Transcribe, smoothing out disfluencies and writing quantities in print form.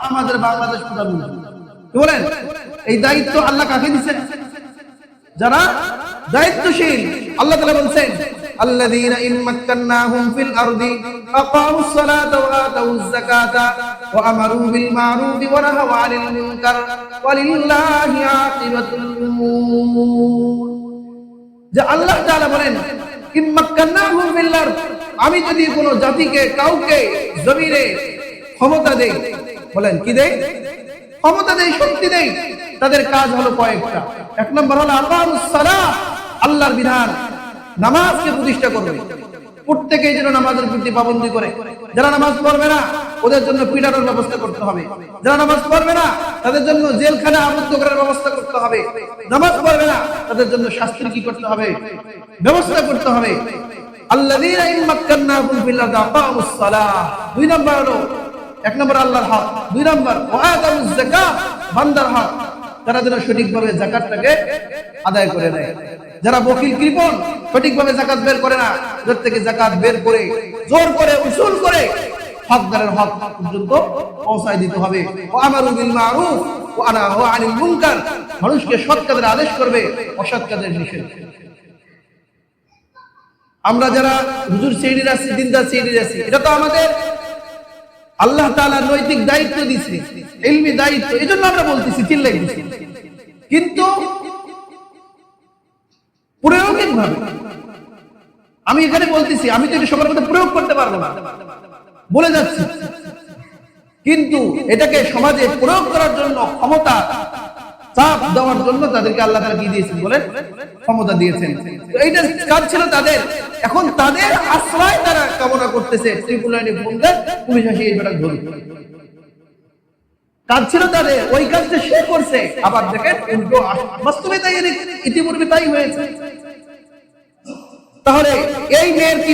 আমাদের বাংলাদেশ প্রধানমন্ত্রী। বলেন এই দায়িত্ব আল্লাহ কাকে দিয়েছেন? যারা দায়িত্বশীল। আল্লাহ তাআলা বলছেন الذين إن مكناهم في الأرض أقاموا الصلاة وآتوا الزكاة وأمروا بالمعروف ونهوا عن المنكر ولله عاقبة الأمور। যে আল্লাহ তাআলা বলেন ইন মাক্কান্নাহুম ফিল আরদ, আমি যদি কোনো জাতিকে কাউকে জমিনে ক্ষমতা দেই, বলেন কি দেই? ক্ষমতা দেই, শক্তি দেই, তাদের কাজ হলো কয়েকটা। এক নম্বর হলো আকামুস সালাহ, আল্লাহর বিধান, নামাজকে প্রতিষ্ঠা করবে। প্রত্যেকেই যেন নামাজের প্রতি পাবন্দি করে। যারা নামাজ পড়বে না ওদের জন্য পিটানোর ব্যবস্থা করতে হবে। যারা নামাজ পড়বে না তাদের জন্য জেলখানা আবদ্ধ করার ব্যবস্থা করতে হবে। নামাজ পড়বে না তাদের জন্য শাস্তির কি করতে হবে? ব্যবস্থা করতে হবে। আল্লাযীনা ইন মাক্কান্নাহুম ফিল আরদি আকামুস সালাহ। দুই নম্বর হলো, এক নম্বর আল্লাহর হক, দুই নম্বর ওয়া আতাউজ যাকাত, বান্দার হক, তারা যেন সঠিকভাবে যাকাতটাকে আদায় করে দেয়। যারা বকিল কৃপণ সঠিকভাবে যাকাত বের করে না, ওদের থেকে যাকাত বের করে জোর করে উসুল করে হকদারের হক পর্যন্ত পৌঁছায় দিতে হবে। ওয়া আমারু বিল মারুফ ওয়া নাহু আনিল মুনকার, মানুষকে সৎ কাজের আদেশ করবে, অসৎ কাজের নিষেধ। আমরা যারা হুজুর শ্রেণীর আছি, দিনদার শ্রেণীর আছি, এটা তো আমাদের আল্লাহ তাআলা নৈতিক দায়িত্ব দিয়েছে, ইলমি দায়িত্ব, এজন্য আমরা বলতেছি, চিল্লাই দিচ্ছি। কিন্তু প্রয়োগিক ভাবে আমি এখানে বলতেছি, আমি তো এটা সবার মধ্যে প্রয়োগ করতে পারবো না, বলে যাচ্ছি। কিন্তু এটাকে সমাজে প্রয়োগ করার জন্য ক্ষমতা চাপ দেওয়ার জন্য তাদেরকে আল্লাহ তাআলা কি দিয়েছেন বলেন? ক্ষমতা দিয়েছেন। তো এইটা কাজ ছিল তাদের। এখন তাদের আশ্রয় তারা কামনা করতেছে, ট্রিপল লাইনে ফোন দেয়, পুলিশ আসে এই বেটা ধরে। কাজ ছিল তাদের, ওই কাজটা সে করছে। আবার দেখেন উল্টো বাস্তবে তাই, ইতিপূর্বে তাই হয়েছে। তাহলে এই মেয়ের কি